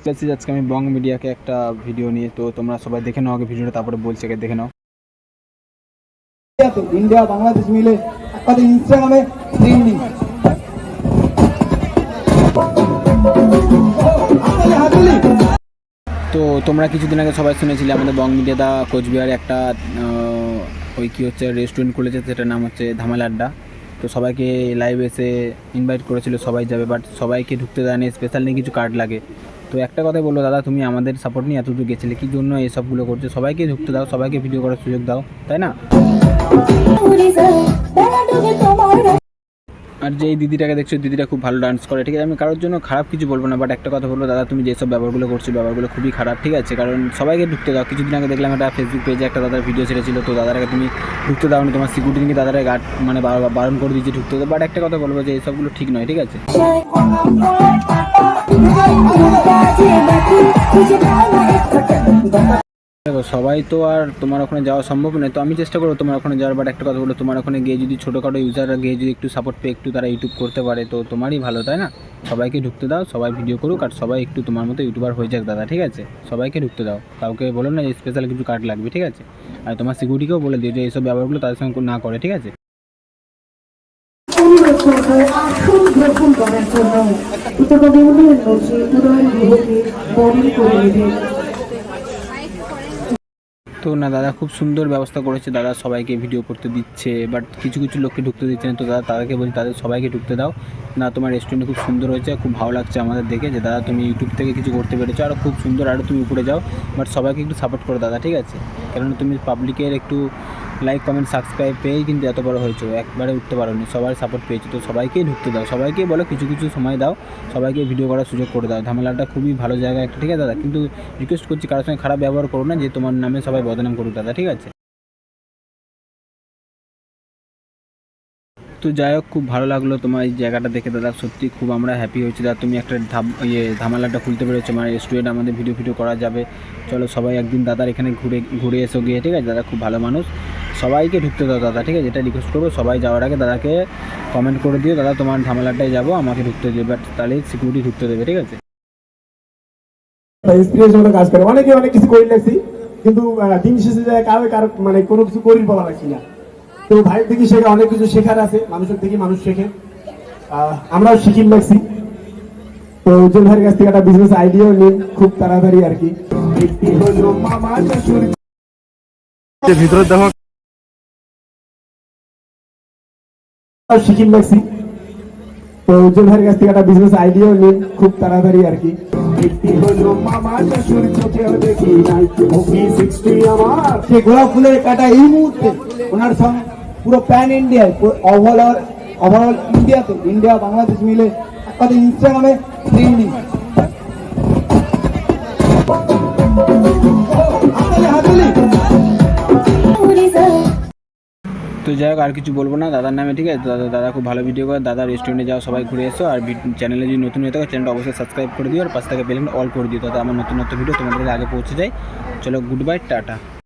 আজকে আমি বং মিডিয়াকে একটা ভিডিও নিয়ে, তো তোমরা সবাই দেখে নাও আগে ভিডিওটা, তারপরে বলছি আগে দেখে নাও। इंडिया बांग्लादेश मिले इंस्टाग्रामे ट्रेंडिंग তো তোমরা কিছুদিন আগে সবাই শুনেছিলে আমাদের বং মিডিয়া দা কোচবিহারে একটা ওই কী হচ্ছে রেস্টুরেন্ট খুলেছে, সেটার নাম হচ্ছে ধামাল আড্ডা। তো সবাইকে লাইভ এসে ইনভাইট করেছিল, সবাই যাবে, বাট সবাইকে ঢুকতে দেয়নি, স্পেশাল নিয়ে কিছু কার্ড লাগে। তো একটা কথা বললো, দাদা তুমি আমাদের সাপোর্ট নিয়ে এতদূর গেছিলে, কী জন্য এসবগুলো করছো? সবাইকে ঢুকতে দাও, সবাইকে ভিডিও করার সুযোগ দাও, তাই না? আর যে এই দিদিটাকে দেখছো, দিদিটা খুব ভালো ডান্স করে, ঠিক আছে? আমি কারোর জন্য খারাপ কিছু বলবো না, বাট একটা কথা বলবো, দাদা তুমি যেসব ব্যবহারগুলো করছো, ব্যবহারগুলো খুবই খারাপ, ঠিক আছে? কারণ সবাইকে ঢুকতে দাও। কিছুদিন আগে দেখলাম একটা ফেসবুক পেজে একটা দাদার ভিডিও ছেড়েছিল, তো দাদাকে তুমি ঢুকতে দাও নি, তোমার সিকিউরিটি নিয়ে দাদারা গার্ড মানে বারণ করে দিয়েছে ঢুকতে দাও। বাট একটা কথা বলবো যে এইসবগুলো ঠিক নয়, ঠিক আছে? দেখো সবাই তো আর তোমার ওখানে যাওয়া সম্ভব নয়, তো আমি চেষ্টা করবো তোমার ওখানে যাওয়ার। বাট একটা কথা বলো, তোমার ওখানে গিয়ে যদি ছোটোখাটো ইউজাররা গিয়ে যদি একটু সাপোর্ট পেয়ে একটু তারা ইউটিউব করতে পারে, তো তোমারই ভালো, তাই না? সবাইকে ঢুকতে দাও, সবাই ভিডিও করুক, আর সবাই একটু তোমার মতো ইউটিউবার হয়ে যাক দাদা, ঠিক আছে? সবাইকে ঢুকতে দাও, কাউকে বলো না যে স্পেশাল কিছু কার্ড লাগবে, ঠিক আছে? আর তোমার সিকিউরিটিকেও বলে দিও যে এইসব ব্যবহারগুলো তাদের সঙ্গে না করে, ঠিক আছে? তো না, দাদা খুব সুন্দর ব্যবস্থা করেছে, দাদা সবাইকে ভিডিও করতে দিচ্ছে, বাট কিছু কিছু লোককে ঢুকতে দিচ্ছে না। তো দাদা তাদেরকে বলছি, তাদের সবাইকে ঢুকতে দাও না। তোমার রেস্টুরেন্ট খুব সুন্দর হয়েছে, খুব ভালো লাগছে আমাদের দেখে যে দাদা তুমি ইউটিউব থেকে কিছু করতে পেরেছো, আরও খুব সুন্দর, আরও তুমি উপরে যাও। বাট সবাইকে একটু সাপোর্ট করো দাদা, ঠিক আছে? কারণ তুমি পাবলিকের একটু লাইক কমেন্ট সাবস্ক্রাইব পেয়েই কিন্তু এত বড় হয়েছো, একবারে উঠতে পারোনি, সবার সাপোর্ট পেয়েছো। তো সবাইকেই ঢুকতে দাও, সবাইকেই বলো কিছু কিছু সময় দাও, সবাইকে ভিডিও করার সুযোগ করে দাও। ঝামেলাটা খুবই ভালো জায়গা একটা, ঠিক আছে দাদা? কিন্তু রিকোয়েস্ট করছি কারোর সঙ্গে খারাপ ব্যবহার করো না, যে তোমার নামে সবাই বদনাম করুক দাদা, ঠিক আছে? তো যাই হোক, খুব ভালো লাগলো তোমার এই জায়গাটা দেখে দাদা, সত্যি খুব আমরা হ্যাপি হয়েছি দাদা। তুমি একটা ধামালাটা খুলতে পেরেছো, মানে রেস্টুরেন্ট, আমাদের ভিডিও করা যাবে। চলো সবাই একদিন দাদার এখানে ঘুরে এসো গিয়ে, ঠিক আছে? দাদা খুব ভালো মানুষ, সবাইকে ঢুকতে দাও দাদা, ঠিক আছে? এটা রিকোয়েস্ট করবো, সবাই যাওয়ার আগে দাদাকে কমেন্ট করে দিও, দাদা তোমার ধামালাটায় যাবো, আমাকে ঢুকতে দেবে, বাট তাহলে সিকিউরিটি ঢুকতে দেবে, ঠিক আছে? ইন্সপিরেশনের কাজ করে অনেকে অনেক কিছু করে লাগছি, কিন্তু দিন শেষে যায় কারো মানে কোনো কিছু করি বলা লাগছি না। তো ভাই থেকে শেখা অনেক কিছু শেখার আছে, মানুষের থেকে মানুষ শেখে, আমরাও শিখিয়ে লাগছি। তো উজ্জ্বল ভাইয়ের কাছ থেকে একটা বিজনেস আইডিয়াও নিন খুব তাড়াতাড়ি আর কি। ভিতরে দেখো শিখিয়ে লাগছি। তো উজ্জ্বল ভাইয়ের কাছ থেকে একটা বিজনেস আইডিয়াও নিন খুব তাড়াতাড়ি আর কি। গোলাপ ফুলের কাটা এই মুহূর্তে ওনার সঙ্গে পুরো প্যান ইন্ডিয়ায়, ওভারঅল ইন্ডিয়াতে, ইন্ডিয়া বাংলাদেশ মিলে একসাথে ইনস্টাগ্রামে ট্রেন্ডিং। তো যাই হোক, আর কিছু বলবো না দাদার নামে, ঠিক আছে? দাদা খুব ভালো ভিডিও করে, দাদা রেস্টুরেন্টে যাও, সবাই ঘুরে এসো। আর চ্যানেলে যদি নতুন হয়ে থাকে, চ্যানেলটা অবশ্যই সাবস্ক্রাইব করে দিও, আর পাশ থেকে বেল অল করে দিও, তাতে আমার নতুন ভিডিও তোমাদের আগে পৌঁছে যায়। চলো, গুড বাই, টাটা।